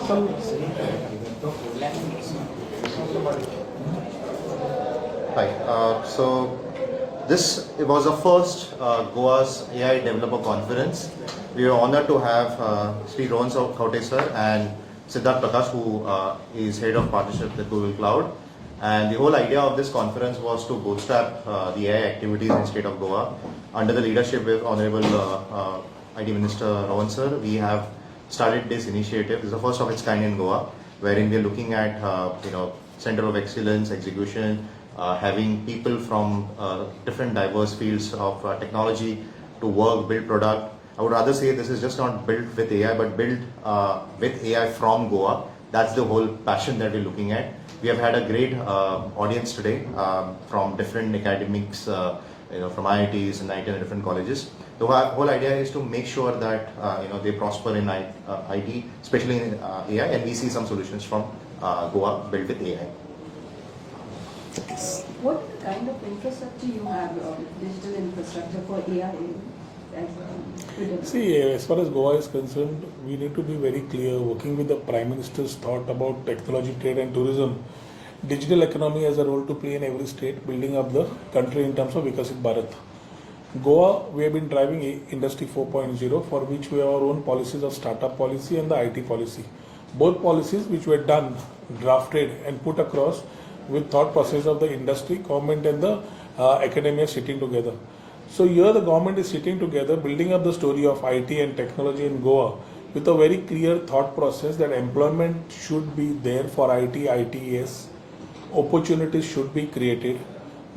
Hi. So this was the first Goa's AI Developer Conference. We are honored to have Sri Rohan Khaunte sir and Siddharth Prakash, who is head of partnership with Google Cloud. And the whole idea of this conference was to bootstrap the AI activities in the state of Goa. Under the leadership of Honorable IT Minister Rohan sir, we have started this initiative. This is the first of its kind in Goa, wherein we are looking at center of excellence, execution, having people from different diverse fields of technology to work, build product. I would rather say this is just not built with AI, but built with AI from Goa. That's the whole passion that we're looking at. We have had a great audience today from different academics, from IITs and different colleges. The whole idea is to make sure that they prosper in IT, especially in AI, and we see some solutions from Goa built with AI. What kind of infrastructure you have, digital infrastructure for AI? See, as far as Goa is concerned, we need to be very clear, working with the Prime Minister's thought about technology, trade and tourism. Digital economy has a role to play in every state, building up the country in terms of Vikasit Bharat. Goa, we have been driving Industry 4.0, for which we have our own policies of startup policy and the IT policy. Both policies which were done, drafted and put across with thought process of the industry, government and the academia sitting together. So here the government is sitting together, building up the story of IT and technology in Goa with a very clear thought process that employment should be there for IT, ITES, opportunities should be created.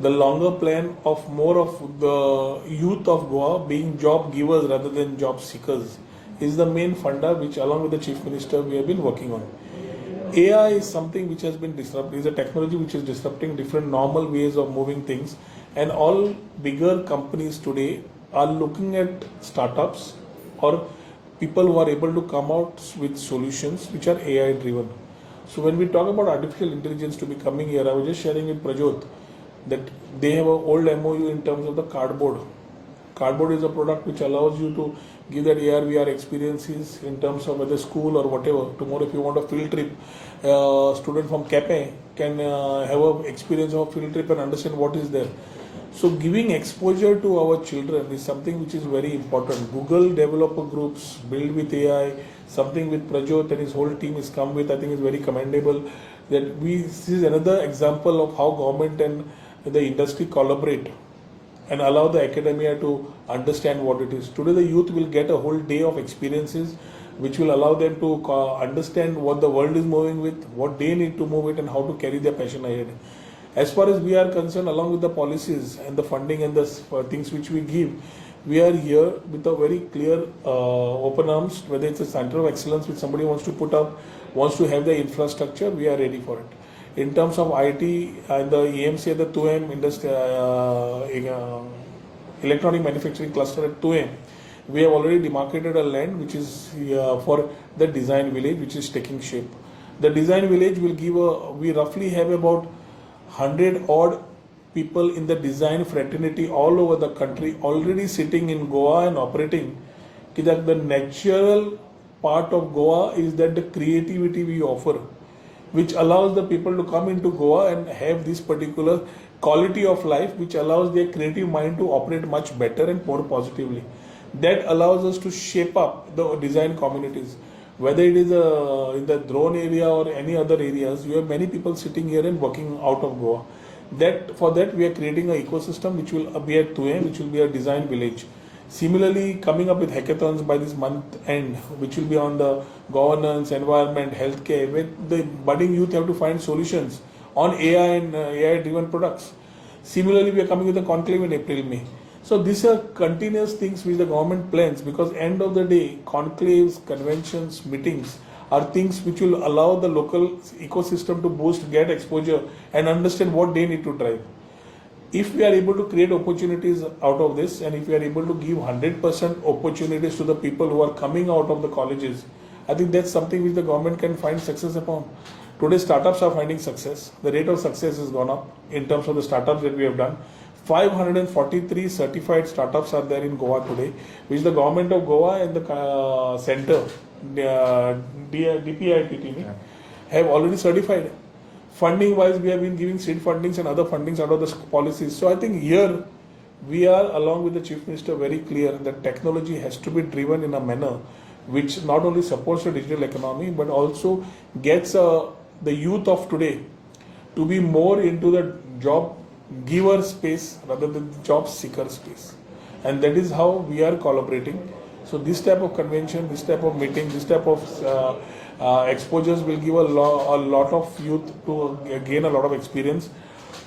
The longer plan of more of the youth of Goa being job givers rather than job seekers is the main funda which along with the Chief Minister we have been working on. AI is something which has been disrupted, is a technology which is disrupting different normal ways of moving things, and all bigger companies today are looking at startups or people who are able to come out with solutions which are AI driven. So when we talk about artificial intelligence to be coming here, I was just sharing with Prajot that they have an old MOU in terms of the cardboard. Cardboard is a product which allows you to give that AR, VR experiences in terms of whether school or whatever. Tomorrow if you want a field trip, student from CAPE can have an experience of a field trip and understand what is there. So giving exposure to our children is something which is very important. Google developer groups build with AI, something with Prajot and his whole team is come with, I think is very commendable. That this is another example of how government and the industry collaborate and allow the academia to understand what it is. Today the youth will get a whole day of experiences which will allow them to understand what the world is moving with, what they need to move it and how to carry their passion ahead. As far as we are concerned, along with the policies and the funding and the things which we give, we are here with a very clear open arms, whether it's a center of excellence which somebody wants to put up, wants to have the infrastructure, we are ready for it. In terms of IT and the EMC at the 2M industry, electronic manufacturing cluster at 2M, we have already demarcated a land which is for the design village which is taking shape. The design village will give we roughly have about 100 odd people in the design fraternity all over the country already sitting in Goa and operating. That the natural part of Goa is that the creativity we offer, which allows the people to come into Goa and have this particular quality of life which allows their creative mind to operate much better and more positively. That allows us to shape up the design communities. Whether it is in the drone area or any other areas, you have many people sitting here and working out of Goa. For that we are creating an ecosystem which will be at 2M, which will be a design village. Similarly, coming up with hackathons by this month end, which will be on the governance, environment, healthcare, where the budding youth have to find solutions on AI and AI-driven products. Similarly, we are coming with a conclave in April, May. So these are continuous things which the government plans, because end of the day, conclaves, conventions, meetings are things which will allow the local ecosystem to boost, get exposure and understand what they need to drive. If we are able to create opportunities out of this, and if we are able to give 100% opportunities to the people who are coming out of the colleges, I think that's something which the government can find success upon. Today startups are finding success. The rate of success has gone up in terms of the startups that we have done. 543 certified startups are there in Goa today, which the government of Goa and the center DPIIT team Yeah. have already certified. Funding wise, we have been giving seed fundings and other fundings out of the policies. So I think here we are, along with the Chief Minister, very clear that technology has to be driven in a manner which not only supports the digital economy but also gets the youth of today to be more into the job giver space rather than the job seeker space. And that is how we are collaborating. So this type of convention, this type of meeting, this type of exposures will give a lot of youth to gain a lot of experience.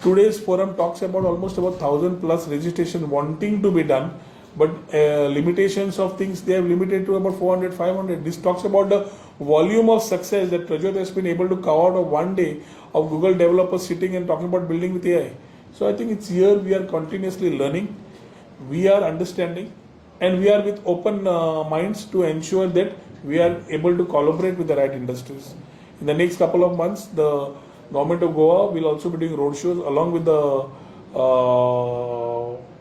Today's forum talks about almost about 1,000 plus registration wanting to be done, but limitations of things they have limited to about 400, 500. This talks about the volume of success that Prajot has been able to cover out of one day of Google developers sitting and talking about building with AI. So I think it's here we are continuously learning, we are understanding, and we are with open minds to ensure that we are able to collaborate with the right industries. In the next couple of months, the Government of Goa will also be doing roadshows along with the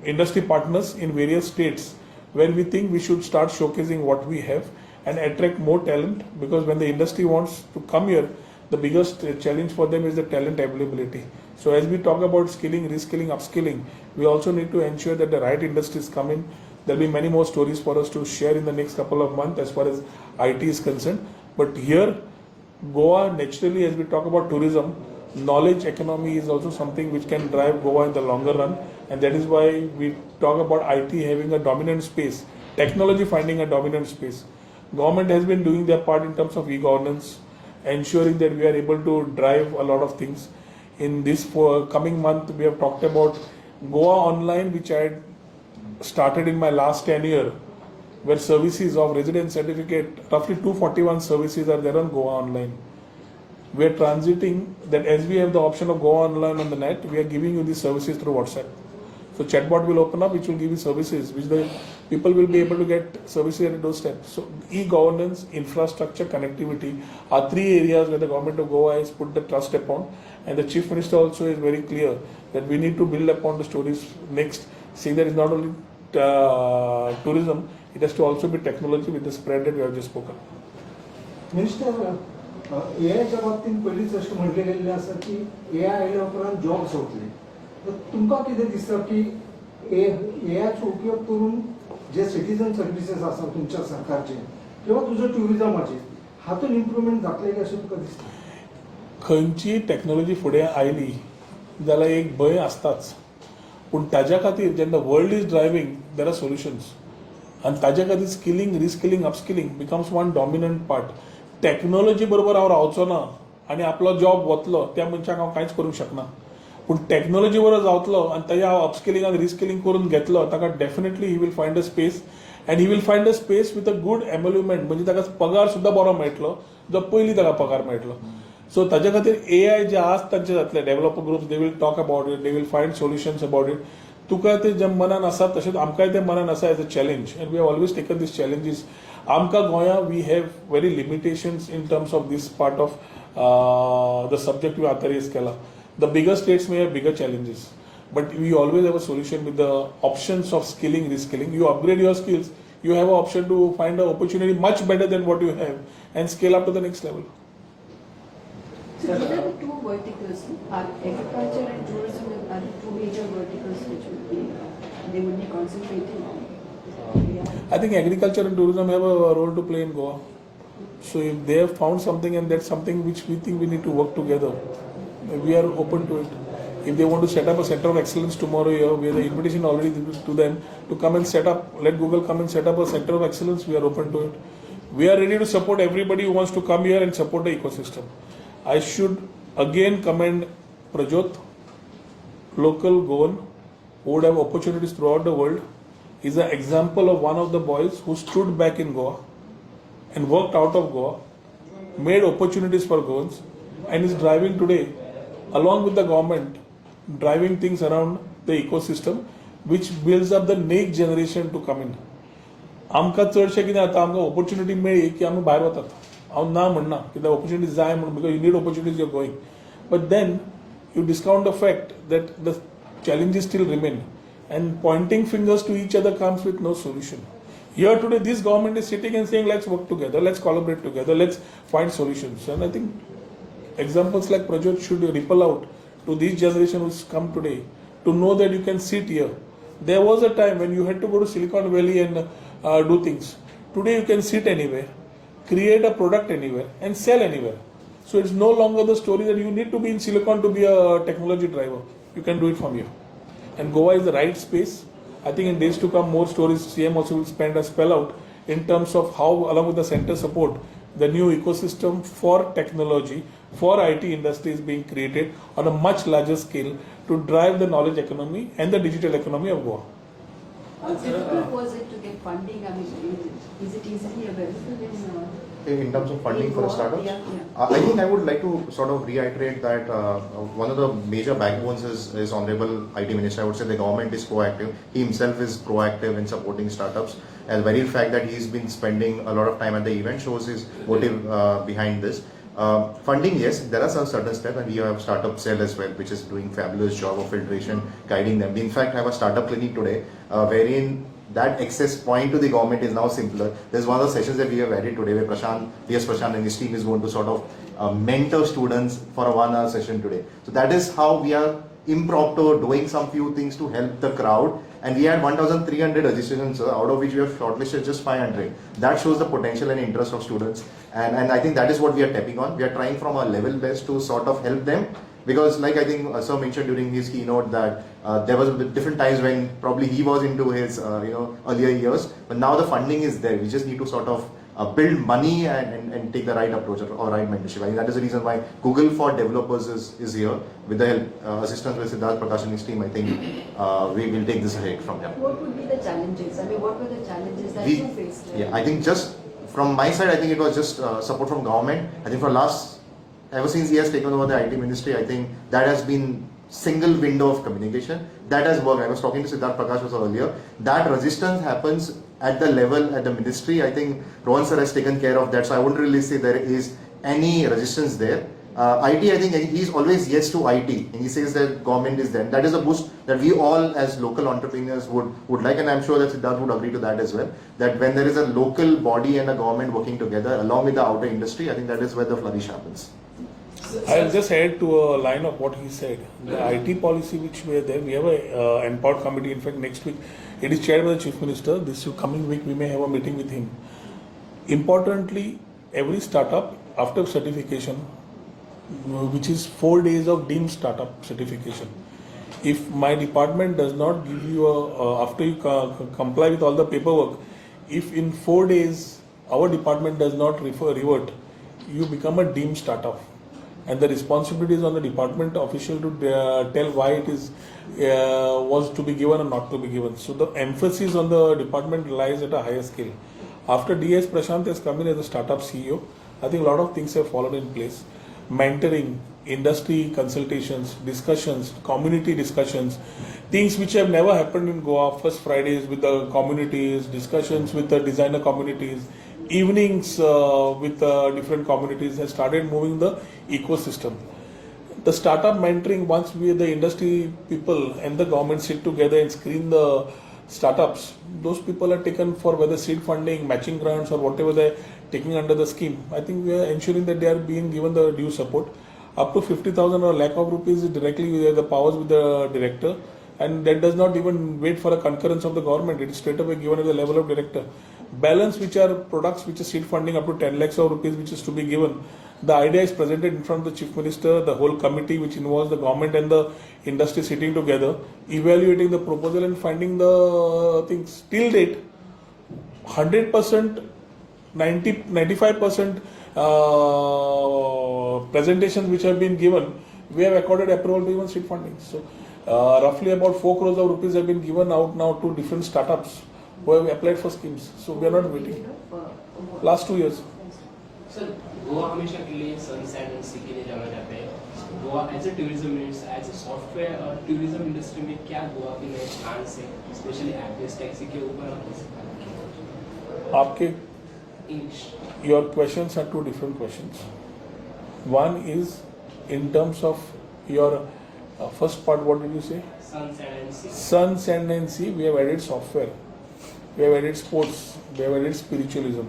industry partners in various states where we think we should start showcasing what we have and attract more talent, because when the industry wants to come here, the biggest challenge for them is the talent availability. So as we talk about skilling, reskilling, upskilling, we also need to ensure that the right industries come in. There will be many more stories for us to share in the next couple of months as far as IT is concerned. But here, Goa naturally, as we talk about tourism, knowledge economy is also something which can drive Goa in the longer run, and that is why we talk about IT having a dominant space, technology finding a dominant space. Government has been doing their part in terms of e-governance, ensuring that we are able to drive a lot of things. In this coming month, we have talked about Goa Online, which I had started in my last tenure, where services of residence certificate, roughly 241 services are there on Goa Online. We are transiting that as we have the option of Goa Online on the net, we are giving you these services through WhatsApp. So chatbot will open up, which will give you services, which the people will be able to get services at a doorstep. So e-governance, infrastructure, connectivity are three areas where the government of Goa has put the trust upon, and the Chief Minister also is very clear that we need to build upon the stories next, saying that it's not only tourism, it has to also be technology with the spread that we have just spoken. Minister एआयच्या बाबतीत पहिलीच गोष्ट म्हटले गेलेली आसा की AI आयल्या उपरांत जॉब्स वतले, तर तुमकां कितें दिसता की एआयचो उपयोग करून जे सिटीजन सर्विसेस आसा तुमच्या सरकारचे किंवा तुझ्या टुरिजमाचे हातून इम्प्रुवमेंट जातले अशें तुका दिसता? खंयची टॅक्नॉलॉजी फुडें आयली जाल्यार एक भंय आसताच, पूण ताज्या खातीर जेन्ना world is driving there are solutions, आनी ताज्या खातीर skilling, reskilling, upskilling becomes one dominant part. Technology बरोबर हांव रावचो ना आनी आपलो जॉब वतलो त्या मनशाक हांव कांयच करूंक शकना, पूण टॅक्नॉलॉजी बरोबर रावतलो आनी ताजें हांव अपस्किलिंग आनी रिस्किलिंग करून घेतलो, ताका definitely he will find a space, and he will find a space with a good emolument, म्हणजे ताका पगार सुद्दां बरो मेळटलो जो पयलीं ताका पगार मेळटलो. सो ताज्या खातीर एआय जे आज तांचे जातले developer groups, they will talk about it, they will find solutions about it. तुका ते जे मनान आसा तशेंच आमकांय ते मनान आसा as a challenge, and we have always taken these challenges. आमकां गोंया we have very limitations in terms of these part of the subject we आतां रेज केला. The bigger states may have bigger challenges, but we always have a solution with the options of skilling, reskilling. You upgrade your skills, you have an option to find an opportunity much better than what you have and scale up to the next level. So these are the two verticals, agriculture and tourism are the two major verticals which will be, they would be concentrating on. I think agriculture and tourism have a role to play in Goa. So if they have found something and that's something which we think we need to work together, we are open to it. If they want to set up a center of excellence tomorrow here, we have the invitation already to them to come and set up, let Google come and set up a center of excellence, we are open to it. We are ready to support everybody who wants to come here and support the ecosystem. I should again commend Prajot, local Goan, who would have opportunities throughout the world, is an example of one of the boys who stood back in Goa and worked out of Goa, made opportunities for Goans, and is driving today, along with the government, driving things around the ecosystem, which builds up the next generation to come in. आमकां चडशें कितें जाता, आमकां opportunity मेळ्ळी की आमी भायर वतात. हांव ना म्हणना कित्याक ऑपॉर्च्युनिटी जाय म्हणून, because you need opportunities you are going, but then you discount the fact that the challenges still remain, and pointing fingers to each other comes with no solution. Here today, this government is sitting and saying, let's work together, let's collaborate together, let's find solutions. And I think examples like Prajot should ripple out to this generation who's come today to know that you can sit here. There was a time when you had to go to Silicon Valley and do things. Today you can sit anywhere, create a product anywhere and sell anywhere. So it's no longer the story that you need to be in Silicon to be a technology driver. You can do it from here. And Goa is the right space. I think in days to come, more stories CM also will spell out in terms of how, along with the center support, the new ecosystem for technology, for IT industry is being created on a much larger scale to drive the knowledge economy and the digital economy of Goa. How difficult was it to get funding? I mean, is it easily available In terms of funding for Goa? startups? Yeah. I think I would like to sort of reiterate that one of the major backbones is Honorable IT Minister. I would say the government is proactive. He himself is proactive in supporting startups. And the very fact that he's been spending a lot of time at the event shows his motive behind this. Funding, yes, there are some certain steps, and we have startup cell as well, which is doing fabulous job of filtration, guiding them. We in fact have a startup clinic today, wherein that access point to the government is now simpler. There's one of the sessions that we have added today where Prashant and his team is going to sort of mentor students for a 1 hour session today. So that is how we are impromptu doing some few things to help the crowd. And we had 1,300 registrations, out of which we have shortlisted just 500. That shows the potential and interest of students. And I think that is what we are tapping on. We are trying from our level best to sort of help them. Because like I think Sir mentioned during his keynote that there was different times when probably he was into his earlier years, but now the funding is there. We just need to sort of build money and take the right approach or right mentorship. I think that is the reason why Google for Developers is here with the help, assistance with Siddharth Prakash and his team. I think we will take this ahead from here. What would be the challenges? I mean, what were the challenges that you faced? Yeah, I think just from my side, I think it was just support from government. I think ever since he has taken over the IT ministry, I think that has been single window of communication. That has worked. I was talking to Siddharth Prakash also earlier. That resistance happens at the level, at the ministry. I think Rohan sir has taken care of that. So I wouldn't really say there is any resistance there. IT, I think he's always yes to IT. And he says that government is there. And that is a boost that we all as local entrepreneurs would like. And I'm sure that Siddharth would agree to that as well. That when there is a local body and a government working together along with the outer industry, I think that is where the flourish happens. I'll just add to a line of what he said. The IT policy which we are there, we have a empowered committee. In fact, next week it is chaired by the Chief Minister. This coming week we may have a meeting with him. Importantly, every startup after certification, which is 4 days of deemed startup certification, if my department does not give you after you comply with all the paperwork, if in 4 days our department does not revert, you become a deemed startup. And the responsibility is on the department official to tell why it is was to be given or not to be given. So the emphasis on the department lies at a higher scale. After DS Prashant has come in as a startup CEO, I think a lot of things have fallen in place. Mentoring, industry consultations, discussions, community discussions, things which have never happened in Goa. First Fridays with the communities, discussions with the designer communities, evenings with different communities has started moving the ecosystem. The startup mentoring, once the industry people and the government sit together and screen the startups, those people are taken for whether seed funding, matching grants or whatever they're taking under the scheme. I think we are ensuring that they are being given the due support. Up to 50,000 or lakh of rupees is directly with the powers with the director, and that does not even wait for a concurrence of the government. It is straight away given at the level of director. Balance, which are products which is seed funding up to 10 lakhs of rupees which is to be given. The idea is presented in front of the Chief Minister, the whole committee which involves the government and the industry sitting together, evaluating the proposal and finding the things. Till date, 100%, 95% presentations which have been given, we have accorded approval to even seed funding. So roughly about 4 crores of rupees have been given out now to different startups who have applied for schemes. So we are not waiting. Last 2 years. Sir Goa हमेशा के लिए sunset and सी के लिए जाना जाता है. Goa as a tourism minister, as a software tourism industry में क्या गोवा के नए प्लान्स हैं, स्पेशली एड्रेस टैक्सी के ऊपर आपके your questions are two different questions. One is in terms of your first part, what did you say? Sunset and sea. Sun, sand and sea, we have added software. we have added sports, we have added spiritualism.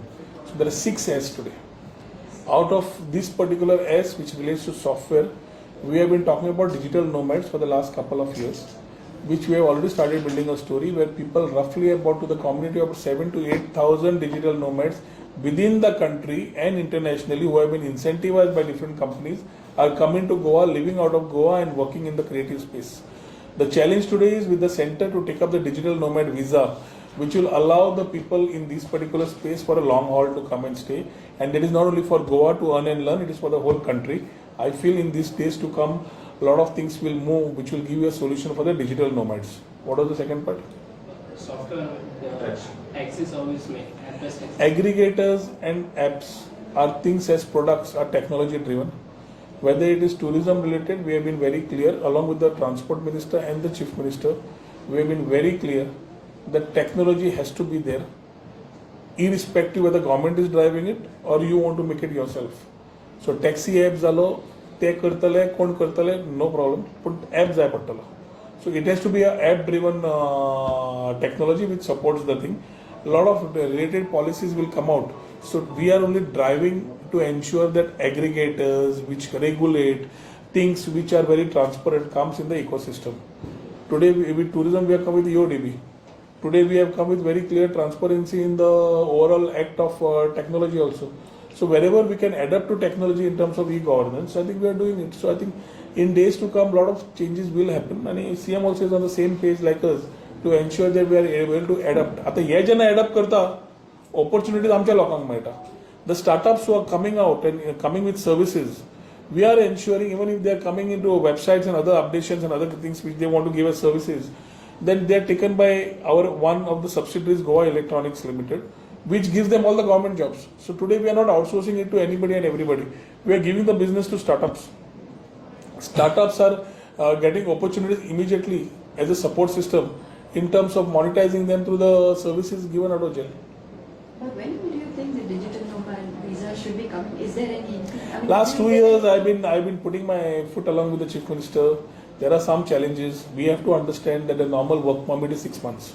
So there are 6 S today. Out of this particular S, which relates to software, we have been talking about digital nomads for the last couple of years, which we have already started building a story where people roughly about to the community of 7 to 8,000 digital nomads within the country and internationally who have been incentivized by different companies are coming to Goa, living out of Goa and working in the creative space. The challenge today is with the center to take up the digital nomad visa, which will allow the people in this particular space for a long haul to come and stay. And that is not only for Goa to earn and learn, it is for the whole country. I feel in these days to come, a lot of things will move, which will give you a solution for the digital nomads. What was the second part? Software, taxi service में app-based taxi. Aggregators and apps are things as products, are technology driven. Whether it is tourism related, we have been very clear along with the transport minister and the chief minister. We have been very clear that technology has to be there, irrespective whether government is driving it or you want to make it yourself. So taxi apps alo, te kartale, kon kartale, no problem. But apps ay pattala. So it has to be a app driven technology which supports the thing. A lot of related policies will come out. So we are only driving to ensure that aggregators which regulate things which are very transparent comes in the ecosystem. Today with tourism we have come with EODB. Today we have come with very clear transparency in the overall act of technology also. So wherever we can adapt to technology in terms of e-governance, I think we are doing it. So I think in days to come, a lot of changes will happen. And CM also is on the same page like us to ensure that we are able to adapt. आता हे जेन्ना adapt करता, opportunities आमच्या लोकांक मेळटा. The startups who are coming out and coming with services, we are ensuring even if they are coming into websites and other updations and other things which they want to give us services, then they are taken by our one of the subsidiaries, Goa Electronics Limited, which gives them all the government jobs. So today we are not outsourcing it to anybody and everybody. We are giving the business to startups. Startups are getting opportunities immediately as a support system in terms of monetizing them through the services given out of jail. But when do you think the digital nomad visa should be coming? Is there any? I mean, Last do 2 you years think- I've been putting my foot along with the chief minister. There are some challenges. We have to understand that a normal work permit is 6 months.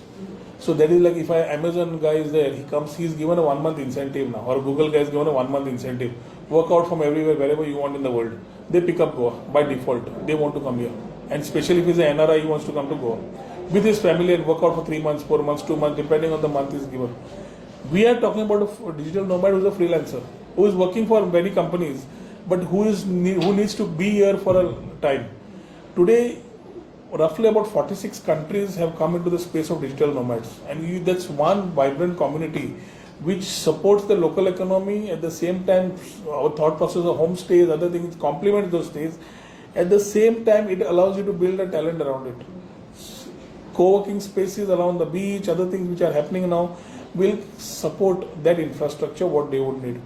So that is like if Amazon guy is there, he comes, he's given a 1 month incentive now, or Google guy is given a 1 month incentive. Work out from everywhere, wherever you want in the world. They pick up Goa by default. They want to come here. And especially if he's an NRI, he wants to come to Goa. With his family and work out for 3 months, 4 months, 2 months, depending on the month is given. We are talking about a digital nomad who is a freelancer, who is working for many companies, but who needs to be here for a time. Today, roughly about 46 countries have come into the space of digital nomads, and that's one vibrant community which supports the local economy. At the same time, our thought process of homestays, other things complement those stays. At the same time, it allows you to build a talent around it. Co-working spaces around the beach, other things which are happening now will support that infrastructure what they would need.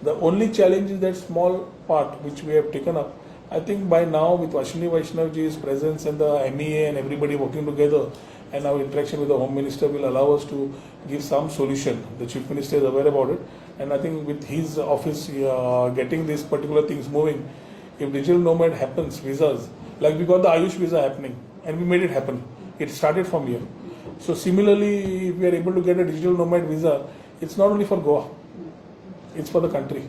The only challenge is that small part which we have taken up. I think by now with Ashwini Vaishnavji's presence and the MEA and everybody working together and our interaction with the Home Minister will allow us to give some solution. The Chief Minister is aware about it, and I think with his office getting these particular things moving, if digital nomad happens, visas, like we got the Ayush visa happening and we made it happen. It started from here. So similarly, if we are able to get a digital nomad visa, it's not only for Goa, it's for the country.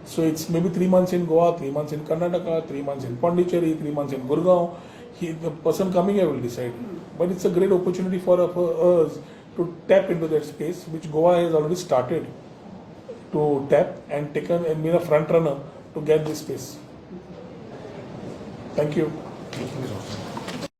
So it's maybe 3 months in Goa, 3 months in Karnataka, 3 months in Pondicherry, 3 months in Gurgaon. The person coming here will decide. But it's a great opportunity for us to tap into that space, which Goa has already started to tap and taken and been a front runner to get this space. Thank you.